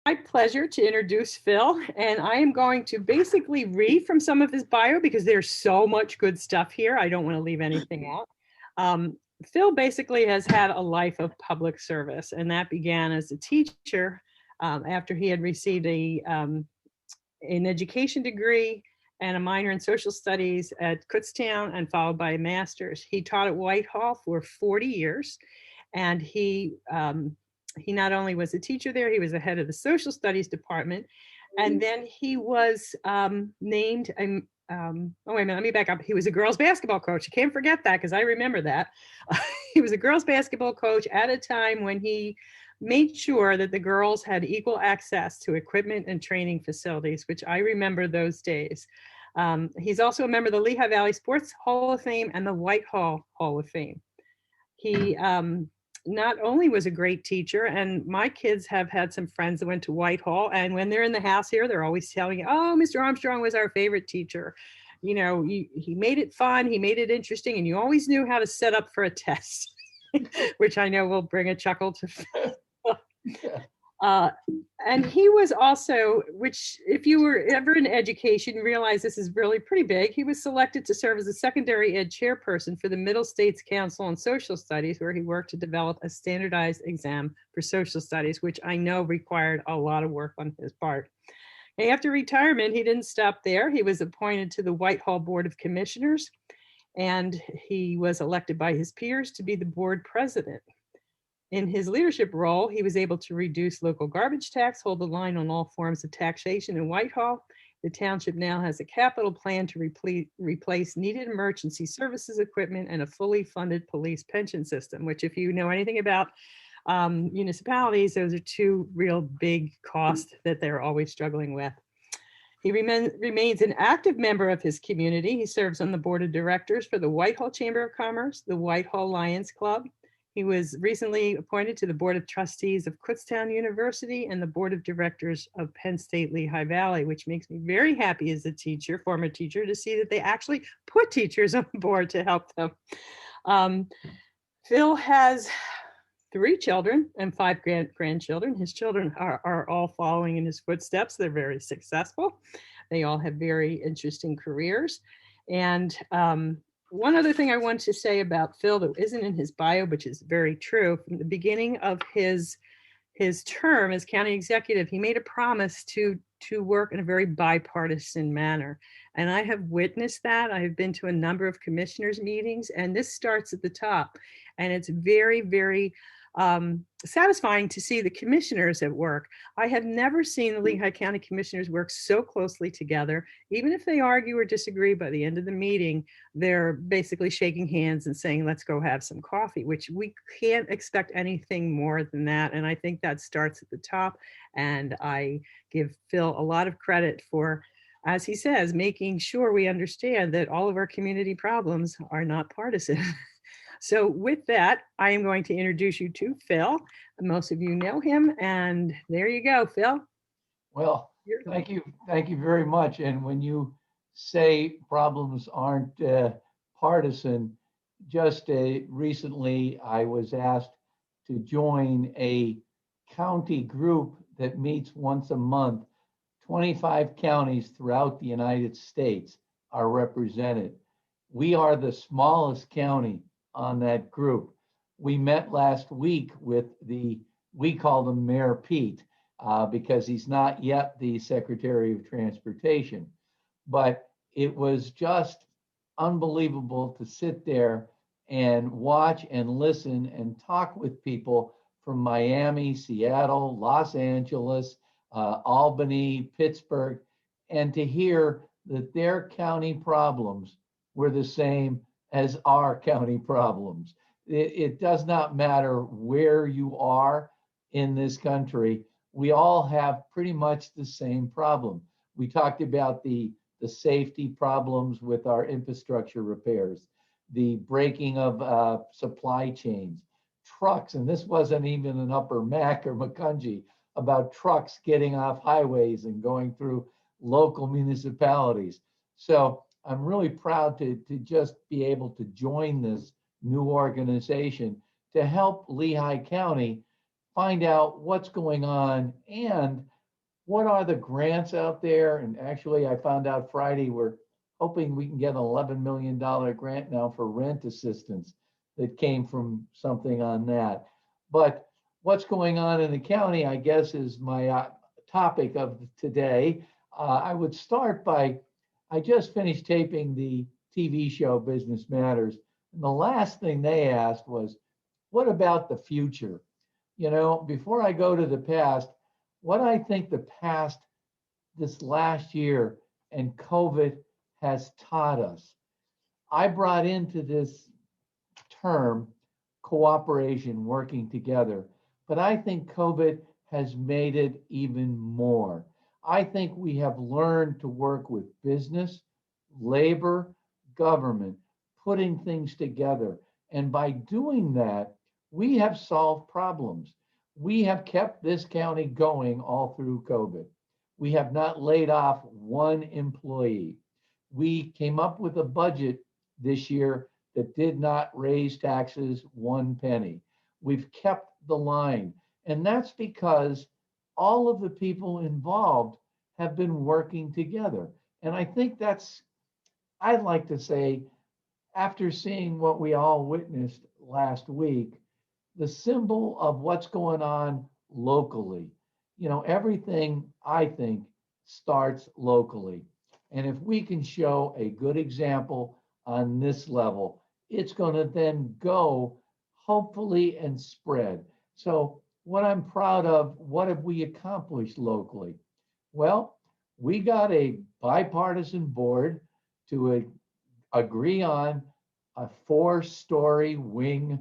my pleasure to introduce Phil, and I am going to basically read from some of his bio because there's so much good stuff here. I don't want to leave anything out. Phil basically has had a life of public service, and that began as a teacher after he had received an education degree and a minor in social studies at Kutztown, and followed by a master's. He taught at Whitehall for 40 years, and he not only was a teacher there, he was the head of the social studies department, and then he was named. Oh wait a minute, let me back up. He was a girls basketball coach. I can't forget that because I remember that. He was a girls basketball coach at a time when he made sure that the girls had equal access to equipment and training facilities, which I remember those days. He's also a member of the Lehigh Valley Sports Hall of Fame and the Whitehall Hall of Fame. He not only was a great teacher, and my kids have had some friends that went to Whitehall, and when they're in the house here, they're always telling you, oh, Mr. Armstrong was our favorite teacher. You know, he made it fun, he made it interesting, and you always knew how to set up for a test, which I know will bring a chuckle to and he was also, which if you were ever in education, you realize this is really pretty big. He was selected to serve as a secondary ed chairperson for the Middle States Council on Social Studies, where he worked to develop a standardized exam for social studies, which I know required a lot of work on his part. And after retirement, he didn't stop there. He was appointed to the Whitehall Board of Commissioners, and he was elected by his peers to be the board president. In his leadership role, he was able to reduce local garbage tax, hold the line on all forms of taxation in Whitehall. The township now has a capital plan to replace needed emergency services equipment and a fully funded police pension system, which if you know anything about municipalities, those are two real big costs that they're always struggling with. He remains an active member of his community. He serves on the board of directors for the Whitehall Chamber of Commerce, the Whitehall Lions Club. He was recently appointed to the Board of Trustees of Kutztown University and the Board of Directors of Penn State Lehigh Valley, which makes me very happy as a teacher, former teacher, to see that they actually put teachers on board to help them. Phil has 3 children and 5 grandchildren. His children are all following in his footsteps. They're very successful. They all have very interesting careers. And one other thing I want to say about Phil that isn't in his bio, which is very true, from the beginning of his term as county executive, he made a promise to work in a very bipartisan manner. And I have witnessed that. I have been to a number of commissioners' meetings, and this starts at the top. And it's very, very satisfying to see the commissioners at work. I have never seen the Lehigh County commissioners work so closely together. Even if they argue or disagree, by the end of the meeting, they're basically shaking hands and saying, let's go have some coffee, which we can't expect anything more than that. And I think that starts at the top. And I give Phil a lot of credit for, as he says, making sure we understand that all of our community problems are not partisan. So with that, I am going to introduce you to Phil. Most of you know him, and there you go, Phil. Well, thank you very much. And when you say problems aren't partisan, just recently I was asked to join a county group that meets once a month. 25 counties throughout the United States are represented. We are the smallest county on that group. We met last week with we call him Mayor Pete because he's not yet the Secretary of Transportation. But it was just unbelievable to sit there and watch and listen and talk with people from Miami, Seattle, Los Angeles, Albany, Pittsburgh, and to hear that their county problems were the same as our county problems. It does not matter where you are in this country. We all have pretty much the same problem. We talked about the safety problems with our infrastructure repairs, the breaking of supply chains, trucks, and this wasn't even an Upper Mac or Macungie, about trucks getting off highways and going through local municipalities. So I'm really proud to just be able to join this new organization to help Lehigh County find out what's going on and What are the grants out there? And actually, I found out Friday we're hoping we can get an $11 million grant now for rent assistance that came from something on that. But what's going on in the county, I guess, is my topic of today. I would start by, I just finished taping the TV show Business Matters. And the last thing they asked was, what about the future? You know, before I go to the past, what I think the past, this last year and COVID has taught us. I brought into this term cooperation, working together, but I think COVID has made it even more. I think we have learned to work with business, labor, government, putting things together. And by doing that, we have solved problems. We have kept this county going all through COVID. We have not laid off one employee. We came up with a budget this year that did not raise taxes one penny. We've kept the line. And that's because all of the people involved have been working together. And I think that's, I'd like to say, after seeing what we all witnessed last week, the symbol of what's going on locally. You know, everything I think starts locally. And if we can show a good example on this level, it's going to then go hopefully and spread. So what I'm proud of, what have we accomplished locally? Well, we got a bipartisan board to agree on a 4-story wing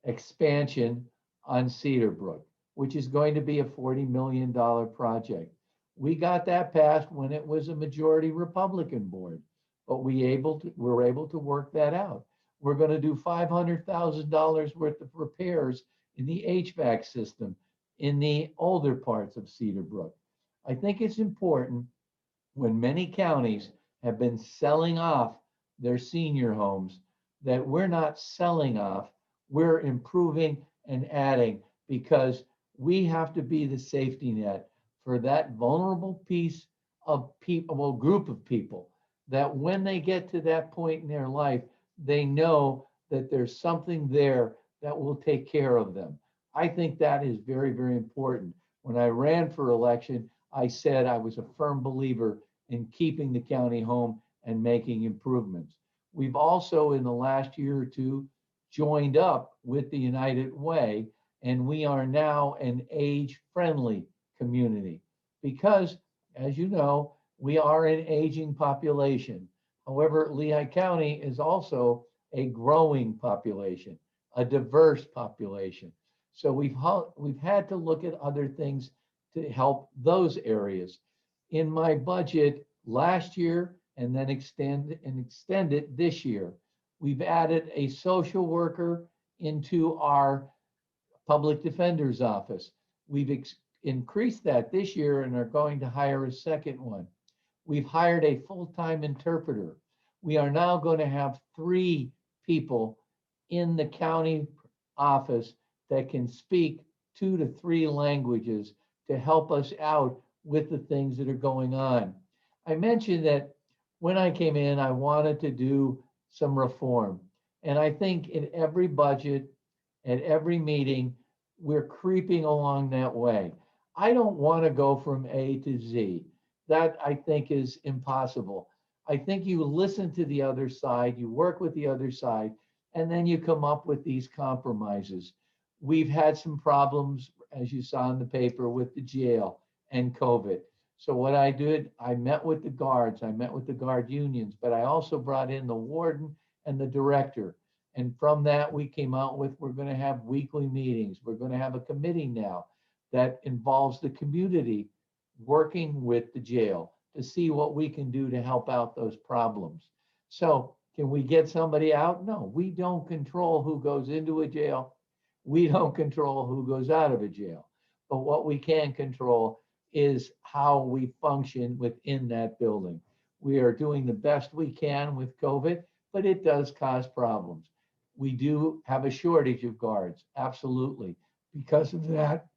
expansion on Cedar Brook, which is going to be a $40 million project. We got that passed when it was a majority Republican board, but we're able to work that out. We're going to do $500,000 worth of repairs in the HVAC system in the older parts of Cedar Brook. I think it's important when many counties have been selling off their senior homes that we're not selling off, we're improving and adding, because we have to be the safety net for that vulnerable piece of people, well, group of people, that when they get to that point in their life, they know that there's something there that will take care of them. I think that is very, very important. When I ran for election, I said I was a firm believer in keeping the county home and making improvements. We've also, in the last year or two, joined up with the United Way, and we are now an age-friendly community because, as you know, we are an aging population. However, Lehigh County is also a growing population, a diverse population. So we've had to look at other things to help those areas. In my budget last year, and then extend it this year, we've added a social worker into our public defender's office. We've increased that this year and are going to hire a second one. We've hired a full-time interpreter. We are now going to have 3 people in the county office that can speak 2 to 3 languages to help us out with the things that are going on. I mentioned that when I came in, I wanted to do some reform. And I think in every budget, at every meeting, we're creeping along that way. I don't want to go from A to Z. That I think is impossible. I think you listen to the other side, you work with the other side, and then you come up with these compromises. We've had some problems, as you saw in the paper, with the jail and COVID. So what I did, I met with the guards, I met with the guard unions, but I also brought in the warden and the director. And from that, we came out with, we're going to have weekly meetings. We're going to have a committee now that involves the community working with the jail to see what we can do to help out those problems. So can we get somebody out? No, we don't control who goes into a jail. We don't control who goes out of a jail. But what we can control is how we function within that building. We are doing the best we can with COVID, but it does cause problems. We do have a shortage of guards, absolutely. Because of that,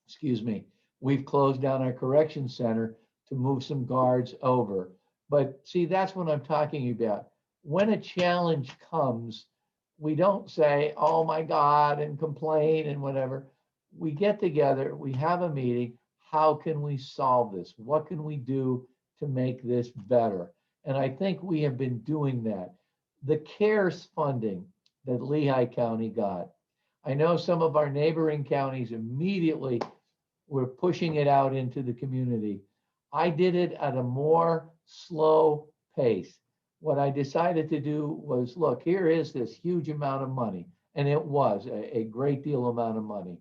excuse me, We've closed down our correction center to move some guards over. But see, that's what I'm talking about. When a challenge comes, we don't say, oh my God, and complain and whatever. We get together, we have a meeting. How can we solve this? What can we do to make this better? And I think we have been doing that. The CARES funding that Lehigh County got, I know some of our neighboring counties immediately were pushing it out into the community. I did it at a more slow pace. What I decided to do was, look, here is this huge amount of money, and it was a great deal amount of money,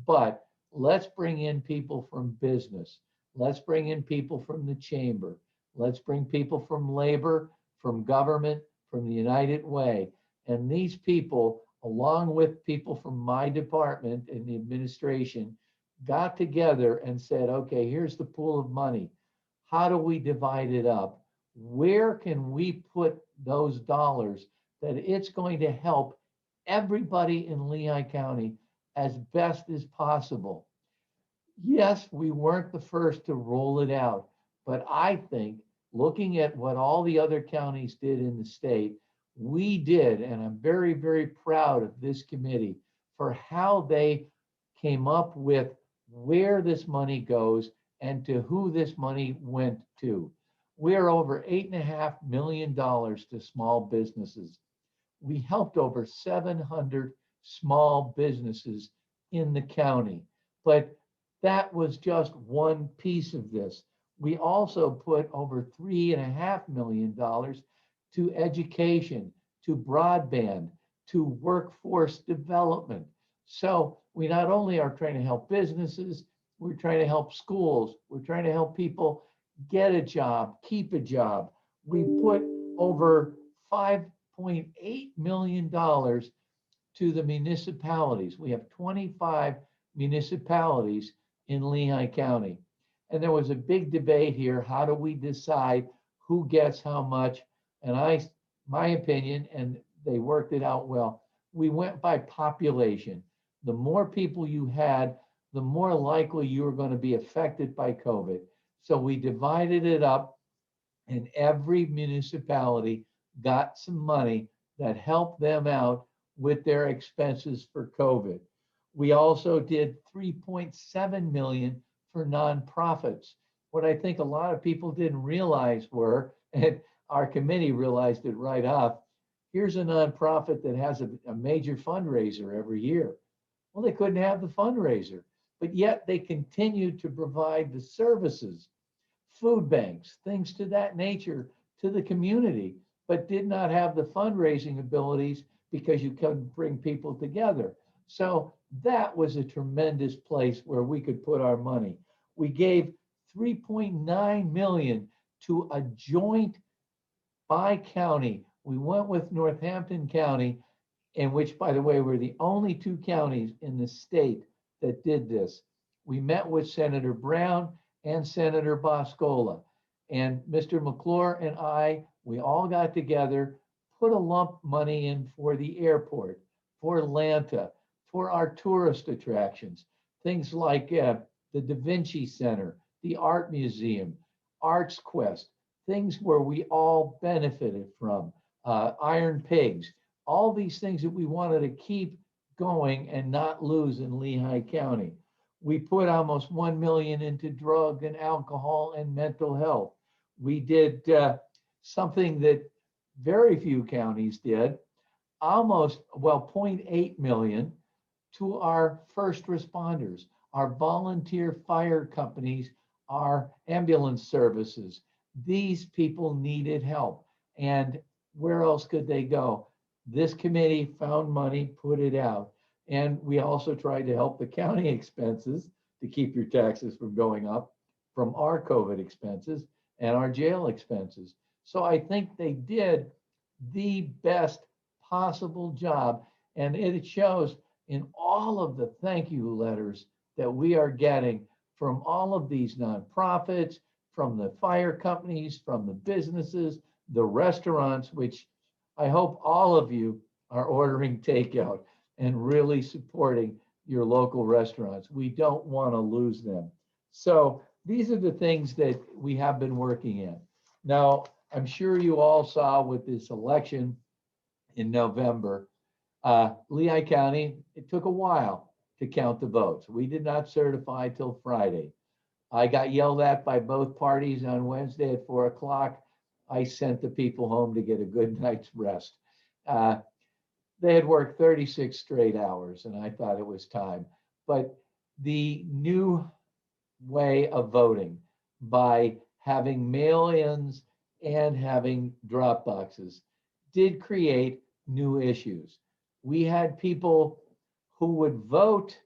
but let's bring in people from business. Let's bring in people from the chamber. Let's bring people from labor, from government, from the United Way. And these people, along with people from my department and the administration, got together and said, okay, here's the pool of money. How do we divide it up? Where can we put those dollars that it's going to help everybody in Lehigh County as best as possible? Yes, we weren't the first to roll it out, but I think looking at what all the other counties did in the state, we did, and I'm very, very proud of this committee for how they came up with where this money goes and to who this money went to. We're over $8.5 million to small businesses. We helped over 700 small businesses in the county, but that was just one piece of this. We also put over $3.5 million to education, to broadband, to workforce development. So we not only are trying to help businesses, we're trying to help schools, we're trying to help people get a job, keep a job. We put over $5.8 million to the municipalities. We have 25 municipalities in Lehigh County. And there was a big debate here. How do we decide who gets how much? And my opinion, and they worked it out well, we went by population. The more people you had, the more likely you were going to be affected by COVID. So we divided it up, and every municipality got some money that helped them out with their expenses for COVID. We also did 3.7 million for nonprofits. What I think a lot of people didn't realize were, and our committee realized it right off, here's a nonprofit that has a major fundraiser every year. Well, they couldn't have the fundraiser, but yet they continued to provide the services, food banks, things to that nature to the community, but did not have the fundraising abilities because you couldn't bring people together. So that was a tremendous place where we could put our money. We gave 3.9 million to a joint by county. We went with Northampton County, in which, by the way, we're the only two counties in the state that did this. We met with Senator Brown and Senator Boscola, and Mr. McClure and I, we all got together, put a lump money in for the airport, for Atlanta, for our tourist attractions, things like the Da Vinci Center, the Art Museum, Arts Quest, things where we all benefited from, Iron Pigs, all these things that we wanted to keep going and not lose in Lehigh County. We put almost 1 million into drug and alcohol and mental health. We did something that very few counties did, almost, well, 0.8 million to our first responders, our volunteer fire companies, our ambulance services. These people needed help. And where else could they go? This committee found money, put it out. And we also tried to help the county expenses to keep your taxes from going up from our COVID expenses and our jail expenses. So I think they did the best possible job. And it shows in all of the thank you letters that we are getting from all of these nonprofits, from the fire companies, from the businesses, the restaurants, which I hope all of you are ordering takeout and really supporting your local restaurants. We don't want to lose them. So these are the things that we have been working in. Now, I'm sure you all saw with this election in November, Lehigh County, it took a while to count the votes. We did not certify till Friday. I got yelled at by both parties on Wednesday at 4 o'clock. I sent the people home to get a good night's rest. They had worked 36 straight hours, and I thought it was time. But the new way of voting by having mail-ins and having drop boxes did create new issues. We had people who would vote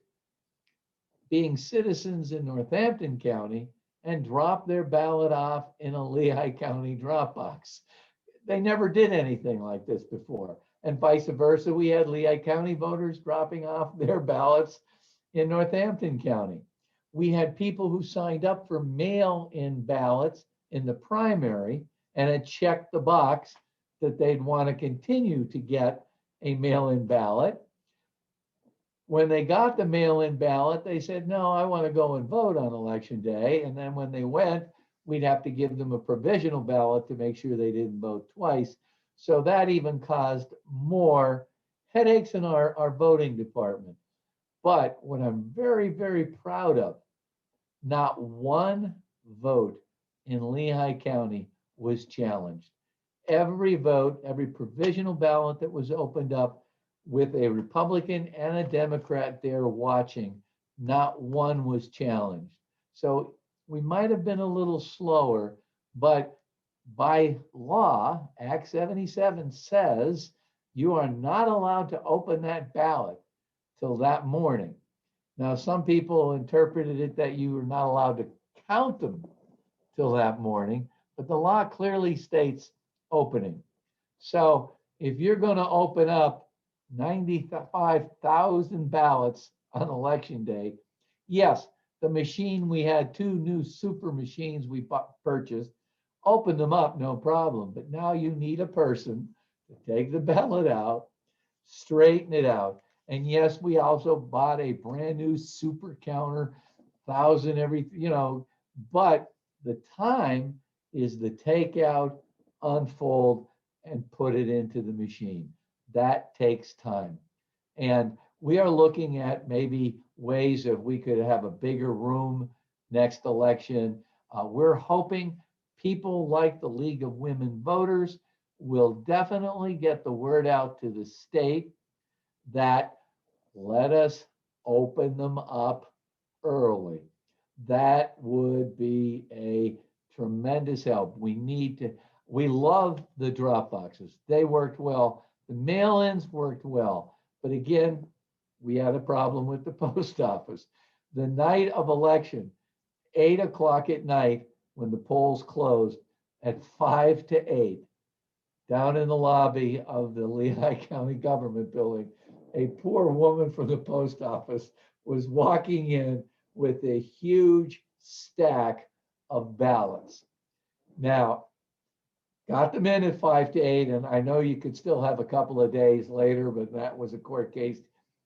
being citizens in Northampton County and drop their ballot off in a Lehigh County drop box. They never did anything like this before. And vice versa, we had Lehigh County voters dropping off their ballots in Northampton County. We had people who signed up for mail-in ballots in the primary and had checked the box that they'd want to continue to get a mail-in ballot. When they got the mail-in ballot, they said, no, I want to go and vote on election day. And then when they went, we'd have to give them a provisional ballot to make sure they didn't vote twice. So that even caused more headaches in our voting department. But what I'm very, very proud of, not one vote in Lehigh County was challenged. Every vote, every provisional ballot that was opened up with a Republican and a Democrat there watching, not one was challenged. So we might have been a little slower, but by law, Act 77 says you are not allowed to open that ballot till that morning. Now, some people interpreted it that you were not allowed to count them till that morning, but the law clearly states opening. So if you're going to open up 95,000 ballots on election day, yes, the machine, we had 2 new super machines we purchased, open them up, no problem. But now you need a person to take the ballot out, straighten it out. And yes, we also bought a brand new super counter, 1,000 every, but the time is the takeout, unfold, and put it into the machine. That takes time. And we are looking at maybe ways that we could have a bigger room next election. We're hoping people like the League of Women Voters will definitely get the word out to the state that let us open them up early. That would be a tremendous help. We love the drop boxes. They worked well. The mail-ins worked well. But again, we had a problem with the post office. The night of election, 8 o'clock at night, when the polls closed, at 5 to 8, down in the lobby of the Lehigh County Government Building, a poor woman from the post office was walking in with a huge stack of ballots. Now, got them in at 5 to 8, and I know you could still have a couple of days later, but that was a court case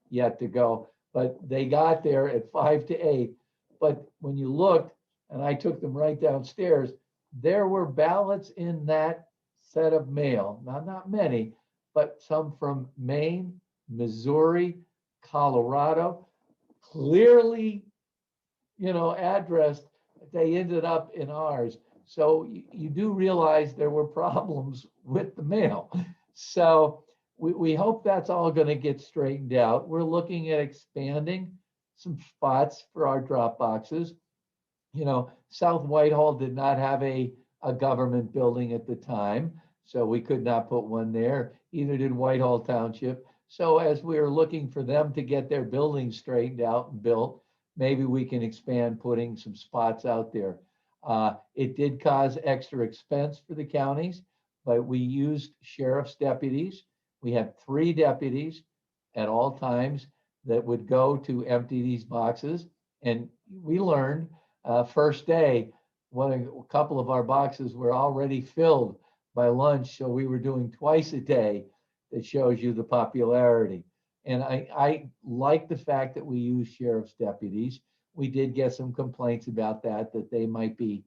yet to go. But they got there at 5 to 8. But when you looked, and I took them right downstairs, there were ballots in that set of mail. Now, not many, but some from Maine, Missouri, Colorado, clearly, addressed. They ended up in ours. So you do realize there were problems with the mail. So we hope that's all going to get straightened out. We're looking at expanding some spots for our drop boxes. South Whitehall did not have a government building at the time, so we could not put one there. Either did Whitehall Township. So as we are looking for them to get their buildings straightened out and built, maybe we can expand putting some spots out there. It did cause extra expense for the counties, but we used sheriff's deputies. We had 3 deputies at all times that would go to empty these boxes. And we learned first day, a couple of our boxes were already filled by lunch. So we were doing twice a day. That shows you the popularity. And I like the fact that we use sheriff's deputies. we did get some complaints about that they might be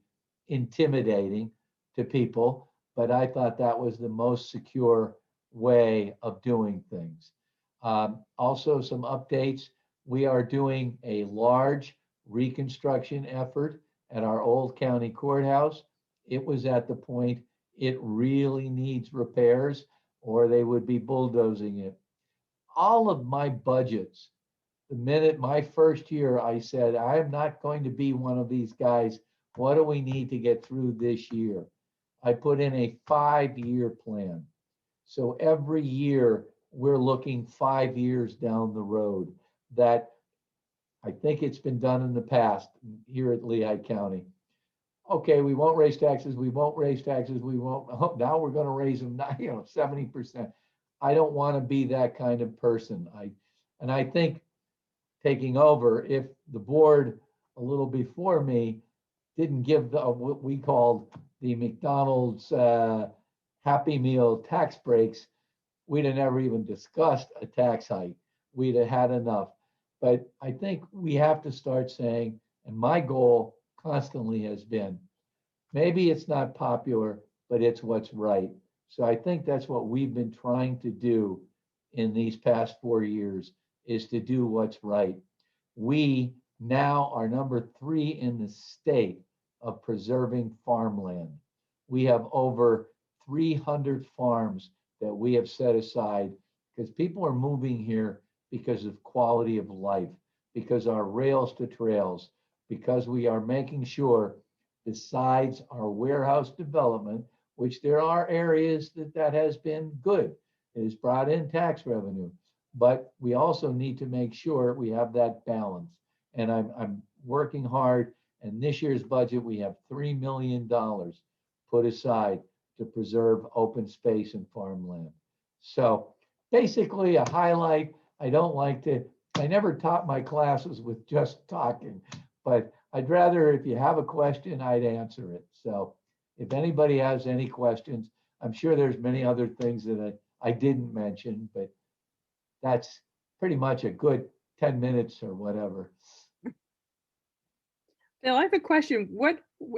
intimidating to people, but I thought that was the most secure way of doing things. Also, some updates. We are doing a large reconstruction effort at our old county courthouse. It was at the point it really needs repairs, or they would be bulldozing it. All of my budgets, the minute my first year, I said, I am not going to be one of these guys. What do we need to get through this year? I put in a 5-year plan. So every year we're looking 5 years down the road. That I think it's been done in the past here at Lehigh County. Okay, we won't raise taxes. We won't raise taxes. We won't. Oh, now we're going to raise them. 70%. I don't want to be that kind of person. I think taking over, if the board a little before me didn't give what we called the McDonald's Happy Meal tax breaks, we'd have never even discussed a tax hike. We'd have had enough. But I think we have to start saying, and my goal constantly has been, maybe it's not popular, but it's what's right. So I think that's what we've been trying to do in these past 4 years, is to do what's right. We now are number 3 in the state of preserving farmland. We have over 300 farms that we have set aside because people are moving here because of quality of life, because our rails to trails, because we are making sure, besides our warehouse development, which there are areas that has been good, it has brought in tax revenue, but we also need to make sure we have that balance. And I'm working hard. And this year's budget, we have $3 million put aside to preserve open space and farmland. So basically a highlight. I never taught my classes with just talking, but I'd rather, if you have a question, I'd answer it. So if anybody has any questions, I'm sure there's many other things that I didn't mention, but that's pretty much a good 10 minutes or whatever. Bill, I have a question.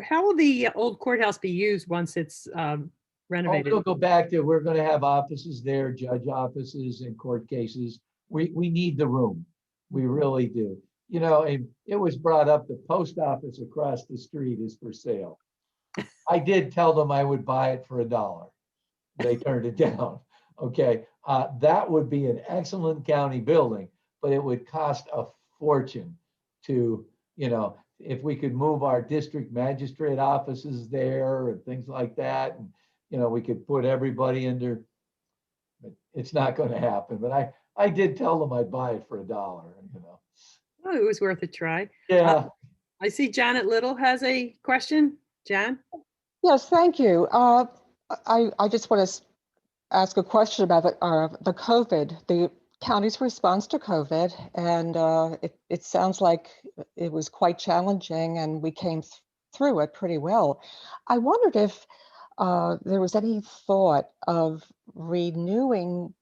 How will the old courthouse be used once it's renovated? It'll go back to, we're going to have offices there, judge offices and court cases. We need the room. We really do. And it was brought up, the post office across the street is for sale. I did tell them I would buy it for $1. They turned it down. Okay. That would be an excellent county building, but it would cost a fortune to, if we could move our district magistrate offices there and things like that, and, we could put everybody under, but it's not going to happen. But I did tell them I'd buy it for $1, Oh, it was worth a try. Yeah. I see Janet Little has a question. Jan? Yes, thank you. I just want to ask a question about the COVID, the county's response to COVID, and it sounds like it was quite challenging, and we came through it pretty well. I wondered if there was any thought of renewing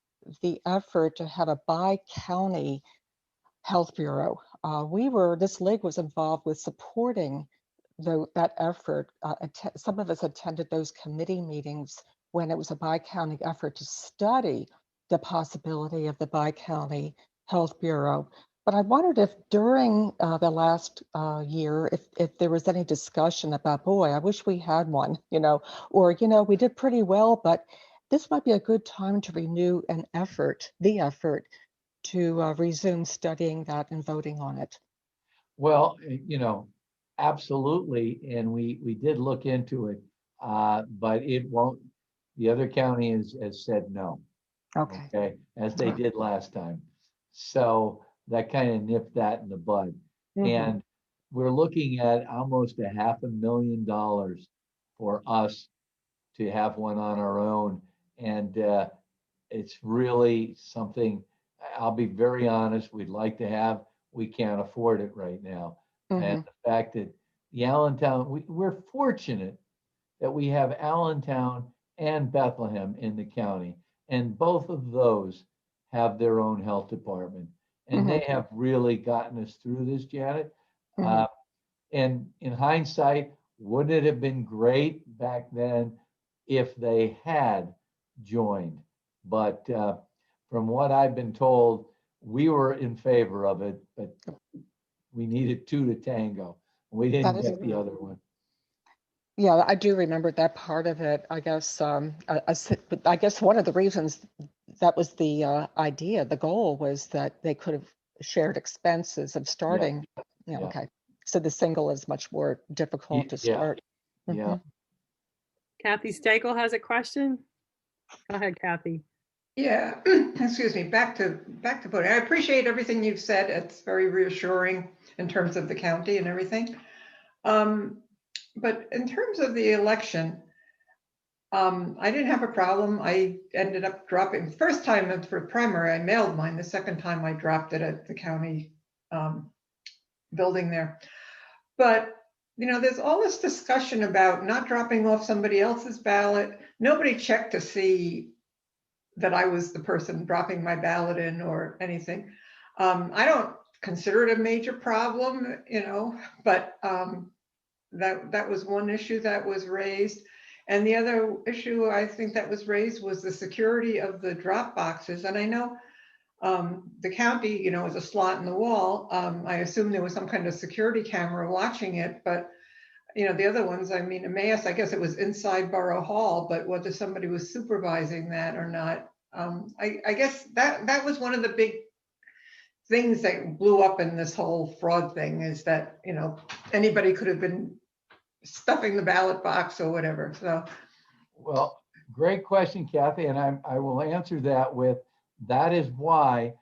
the effort to have a bi-county health bureau. This league was involved with supporting that effort. Some of us attended those committee meetings when it was a bi-county effort to study the possibility of the bi-county health bureau. But I wondered if during the last year, if there was any discussion about, boy, I wish we had one, or, we did pretty well, but this might be a good time to renew the effort to resume studying that and voting on it. Well, absolutely. And we did look into it, but it won't, the other county has said no. Okay. As they did last time. So that kind of nipped that in the bud. Mm-hmm. And we're looking at almost $500,000 for us to have one on our own. And it's really something, I'll be very honest, we'd like to have, we can't afford it right now. Mm-hmm. And the fact that the Allentown, we're fortunate that we have Allentown and Bethlehem in the county. And both of those have their own health department. And mm-hmm. they have really gotten us through this, Janet. Uh, and in hindsight, wouldn't it have been great back then if they had joined? But from what I've been told, we were in favor of it, but we needed two to tango. We didn't That is, get the other one. yeah, I do remember that part of it. I guess, but I guess one of the reasons that was the idea, the goal was that they could have shared expenses of starting. Yeah, Yeah. okay. So the single is much more difficult to Yeah. start. Yeah. Kathy Steichel has a question. Go ahead, Kathy. Yeah, excuse me, back to voting. I appreciate everything you've said. It's very reassuring in terms of the county and everything. But in terms of the election, I didn't have a problem. I ended up dropping, first time for primary, I mailed mine. The second time I dropped it at the county building there. But, you know, there's all this discussion about not dropping off somebody else's ballot. Nobody checked to see that I was the person dropping my ballot in or anything. I don't consider it a major problem, you know, but that was one issue that was raised. And the other issue I think that was raised was the security of the drop boxes. And I know the county, you know, is a slot in the wall. I assume there was some kind of security camera watching it, but you know, the other ones, I mean, Emmaus, I guess it was inside Borough Hall, but whether somebody was supervising that or not, I guess that was one of the big things that blew up in this whole fraud thing, is that, you know, anybody could have been stuffing the ballot box or whatever. So, well, great question, Kathy, and I will answer that with, that is why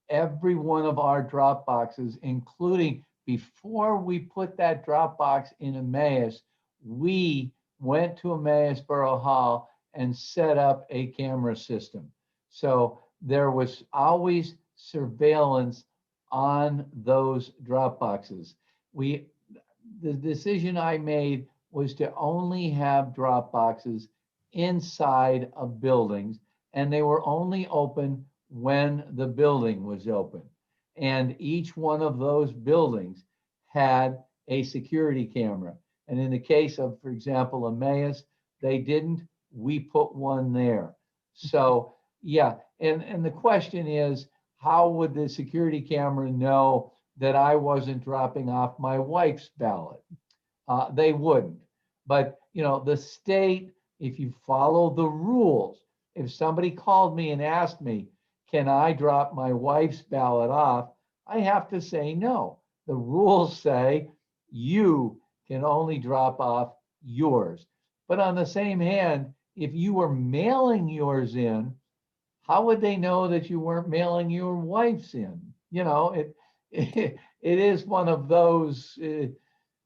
every one of our drop boxes, including before we put that drop box in Emmaus, we went to Emmaus Borough Hall and set up a camera system. So there was always surveillance on those drop boxes. The decision I made was to only have drop boxes inside of buildings, and they were only open when the building was open. And each one of those buildings had a security camera. And in the case of, for example, Emmaus, they didn't, we put one there. So yeah, and the question is, how would the security camera know that I wasn't dropping off my wife's ballot? They wouldn't. But you know, the state, if you follow the rules, if somebody called me and asked me, can I drop my wife's ballot off? I have to say no. The rules say you can only drop off yours. But on the same hand, if you were mailing yours in, how would they know that you weren't mailing your wife's in? You know, it is one of those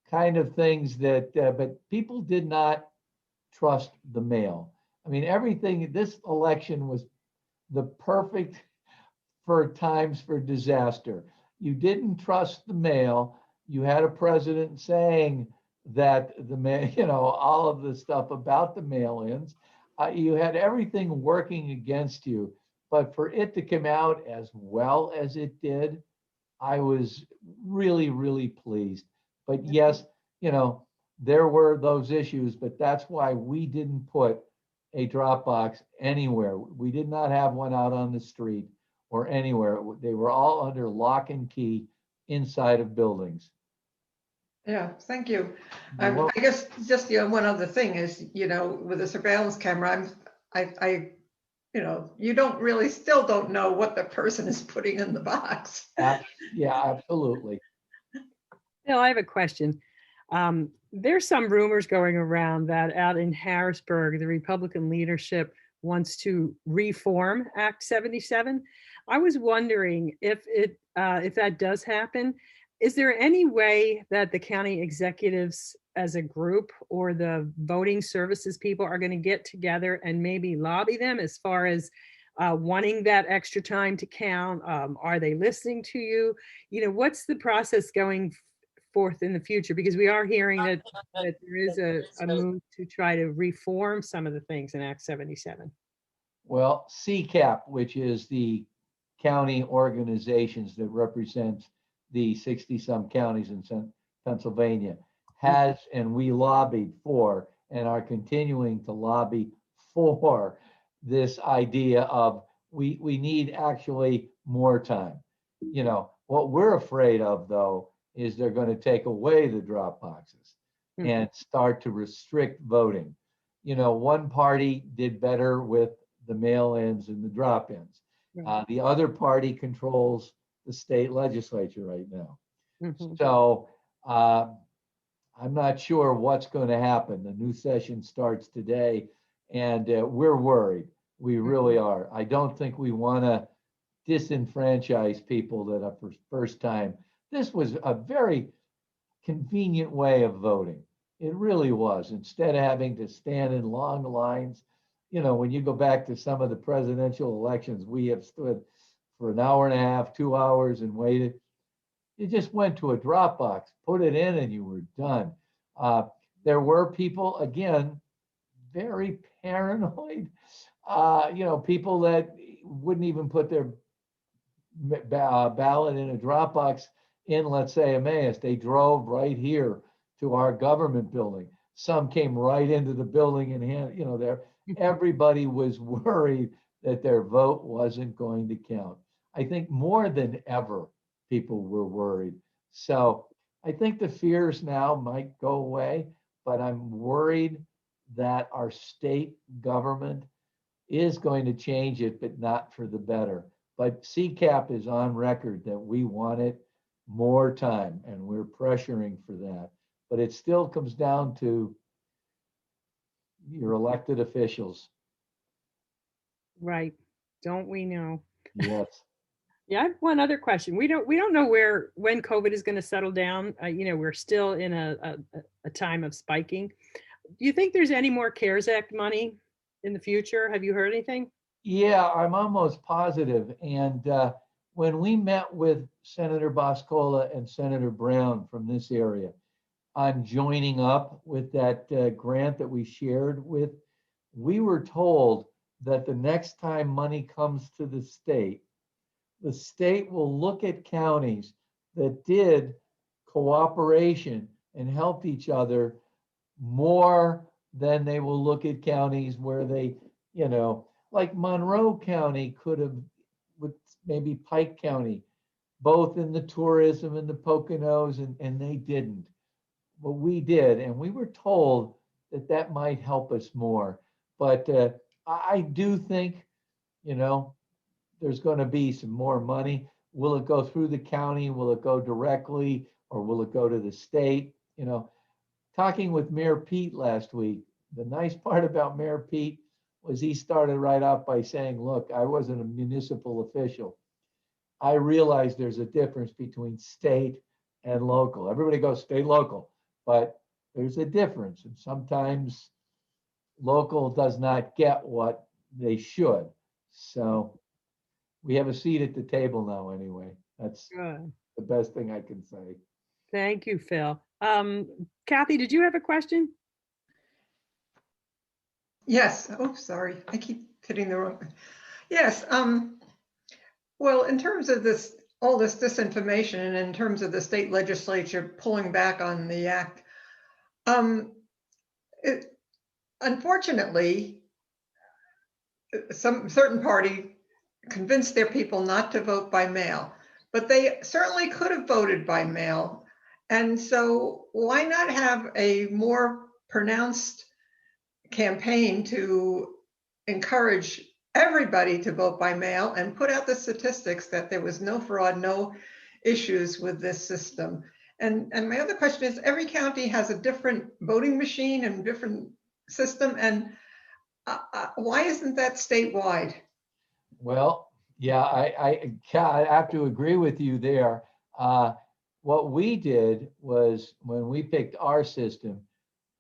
kind of things that, but people did not trust the mail. I mean, everything, this election was the perfect for times for disaster. You didn't trust the mail. You had a president saying that the mail, you know, all of the stuff about the mail-ins. You had everything working against you. But for it to come out as well as it did, I was really, really pleased. But yes, you know, there were those issues, but that's why we didn't put a drop box anywhere. We did not have one out on the street or anywhere. They were all under lock and key inside of buildings. yeah, thank you. I guess just, you know, one other thing is, you know, with a surveillance camera, you know, you still don't know what the person is putting in the box. Yeah, absolutely. Bill, I have a question. There's some rumors going around that out in Harrisburg, the Republican leadership wants to reform Act 77. I was wondering if that does happen, is there any way that the county executives as a group or the voting services people are going to get together and maybe lobby them as far as wanting that extra time to count? Are they listening to you? You know, what's the process going forth in the future? Because we are hearing that there is a move to try to reform some of the things in Act 77. Well, CCAP, which is the county organizations that represent the 60-some counties in Pennsylvania, has, and we lobbied for and are continuing to lobby for this idea of we need actually more time. You know, what we're afraid of, though, is they're going to take away the drop boxes and start to restrict voting. You know, one party did better with the mail-ins and the drop-ins. The other party controls the state legislature right now. So I'm not sure what's going to happen. The new session starts today, and we're worried. We really are. I don't think we want to disenfranchise people that are for first time. This was a very convenient way of voting. It really was. Instead of having to stand in long lines, you know, when you go back to some of the presidential elections, we have stood for an hour and a half, 2 hours and waited. You just went to a drop box, put it in, and you were done. There were people, again, very paranoid, you know, people that wouldn't even put their ballot in a drop box in, let's say, Emmaus. They drove right here to our government building. Some came right into the building and, you know, there, everybody was worried that their vote wasn't going to count. I think more than ever, people were worried. So I think the fears now might go away, but I'm worried that our state government is going to change it, but not for the better. But CCAP is on record that we want it more time, and we're pressuring for that. But it still comes down to your elected officials. Right. Don't we know? Yes. Yeah, I have one other question. We don't know when COVID is going to settle down. You know, we're still in a time of spiking. Do you think there's any more CARES Act money in the future? Have you heard anything? Yeah, I'm almost positive. And when we met with Senator Boscola and Senator Brown from this area on joining up with that grant that we shared with, we were told that the next time money comes to the state will look at counties that did cooperation and helped each other more than they will look at counties where they, you know, like Monroe County could have, with maybe Pike County, both in the tourism and the Poconos, and they didn't. But we did, and we were told that that might help us more. But I do think, you know, there's going to be some more money. Will it go through the county? Will it go directly, or will it go to the state? You know, talking with Mayor Pete last week, the nice part about Mayor Pete was he started right off by saying, look, I wasn't a municipal official. I realize there's a difference between state and local. Everybody goes state, local, but there's a difference. And sometimes local does not get what they should. So we have a seat at the table now anyway. That's Good. the best thing I can say. Thank you, Phil. Kathy, did you have a question? Yes. Oh, sorry. I keep hitting the wrong. Yes. Well, in terms of this, all this disinformation, and in terms of the state legislature pulling back on the act, unfortunately, some certain party convinced their people not to vote by mail, but they certainly could have voted by mail. And so why not have a more pronounced campaign to encourage everybody to vote by mail and put out the statistics that there was no fraud, no issues with this system. And my other question is, every county has a different voting machine and different system, and why isn't that statewide? Well, yeah, I have to agree with you there. What we did was when we picked our system,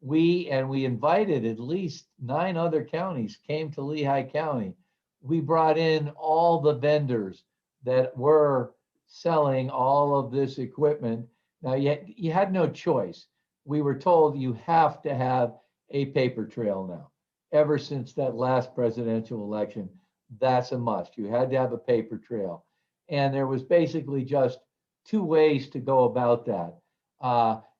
we invited at least 9 other counties came to Lehigh County. We brought in all the vendors that were selling all of this equipment. Now, you had no choice. We were told you have to have a paper trail now. Ever since that last presidential election, that's a must. You had to have a paper trail. And there was basically just 2 ways to go about that.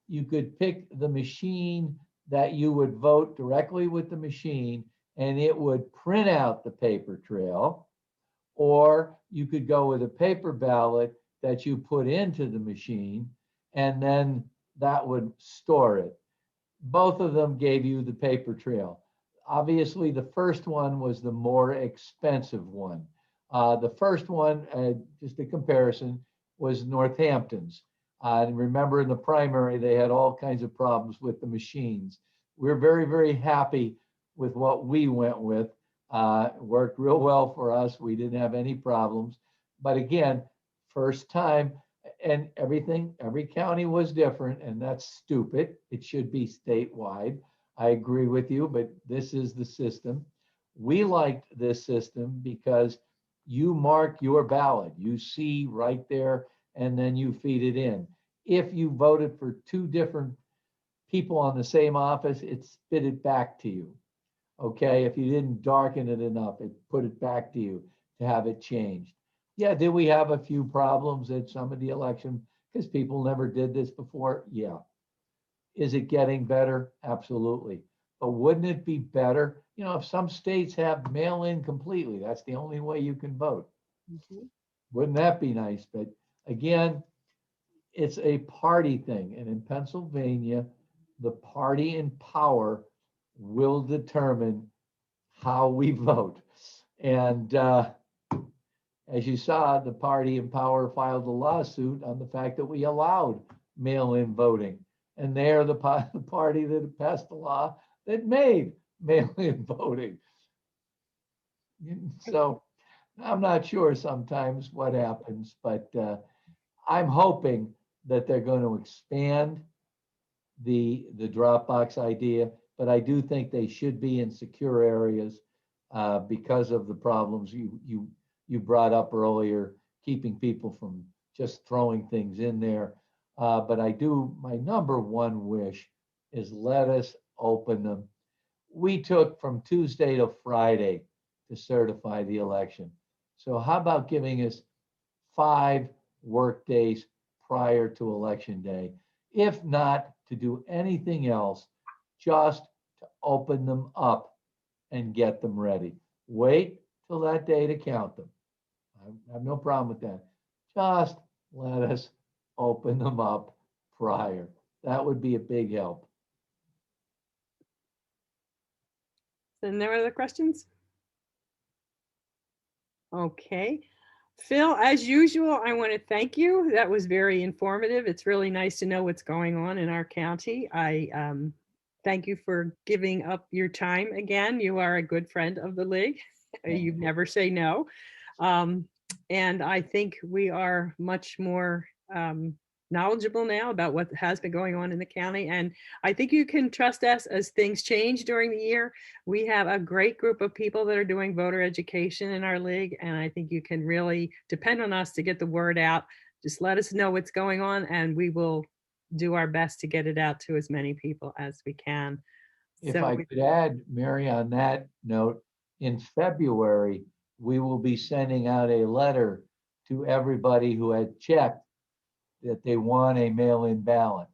you could pick the machine that you would vote directly with the machine, and it would print out the paper trail, or you could go with a paper ballot that you put into the machine, and then that would store it. Both of them gave you the paper trail. Obviously, the first one was the more expensive one. The first one, just a comparison, was Northampton's. And remember, in the primary, they had all kinds of problems with the machines. We're very, very happy with what we went with. It worked real well for us. We didn't have any problems. But again, first time, and every county was different, and that's stupid. It should be statewide. I agree with you, but this is the system. We liked this system because you mark your ballot. You see right there, and then you feed it in. If you voted for two different people on the same office, it spit it back to you. Okay, if you didn't darken it enough, it put it back to you to have it changed. Yeah, did we have a few problems at some of the election because people never did this before? Yeah. Is it getting better? Absolutely. But wouldn't it be better, if some states have mail-in completely, that's the only way you can vote. Wouldn't that be nice? But again, it's a party thing. And in Pennsylvania, the party in power will determine how we vote. And as you saw, the party in power filed a lawsuit on the fact that we allowed mail-in voting. And they're the party that passed the law that made mail-in voting. So I'm not sure sometimes what happens, but I'm hoping that they're going to expand the drop box idea, but I do think they should be in secure areas because of the problems you brought up earlier, keeping people from just throwing things in there. But my number one wish is let us open them. We took from Tuesday to Friday to certify the election. So how about giving us 5 work days prior to election day? If not to do anything else, just to open them up and get them ready. Wait till that day to count them. I have no problem with that. Just let us open them up prior. That would be a big help. And there are other questions? Okay. Phil, as usual, I want to thank you. That was very informative. It's really nice to know what's going on in our county. I thank you for giving up your time again. You are a good friend of the league. You never say no. And I think we are much more knowledgeable now about what has been going on in the county. And I think you can trust us as things change during the year. We have a great group of people that are doing voter education in our league. And I think you can really depend on us to get the word out. Just let us know what's going on and we will do our best to get it out to as many people as we can. If I could add, Mary, on that note, in February, we will be sending out a letter to everybody who had checked that they want a mail-in ballot.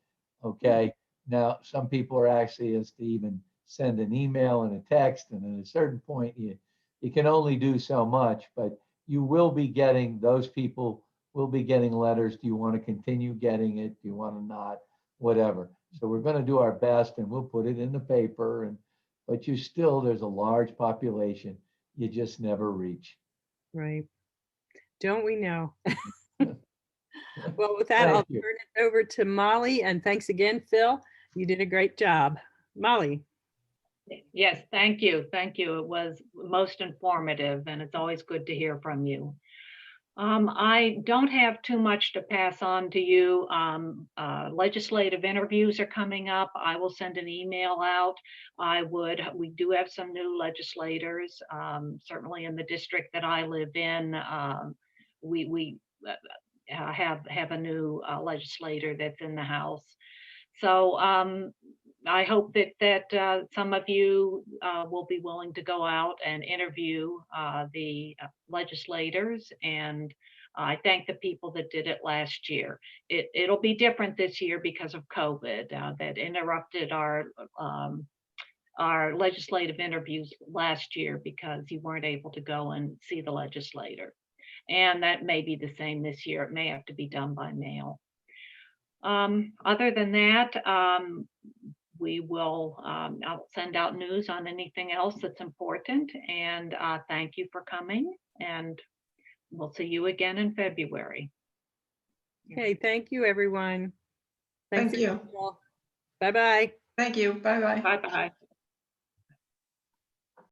Okay. Now, some people are actually as to even send an email and a text, and at a certain point, you can only do so much. But you will be getting, those people will be getting letters. Do you want to continue getting it? Do you want to not? Whatever. So we're going to do our best, and we'll put it in the paper. But there's a large population you just never reach. Right. Don't we know? Well, with that, I'll turn it over to Molly. And thanks again, Phil. You did a great job. Molly. Yes, thank you. Thank you. It was most informative, and it's always good to hear from you. I don't have too much to pass on to you. Legislative interviews are coming up. I will send an email out. We do have some new legislators, certainly in the district that I live in. We have a new legislator that's in the House. So I hope that some of you will be willing to go out and interview the legislators, and I thank the people that did it last year. It'll be different this year because of COVID that interrupted our legislative interviews last year because you weren't able to go and see the legislator. And that may be the same this year. It may have to be done by mail. Other than that, we will I'll send out news on anything else that's important. And thank you for coming. And we'll see you again in February. Okay, thank you, everyone. Thank you. Bye-bye. Thank you. Bye-bye. Bye-bye.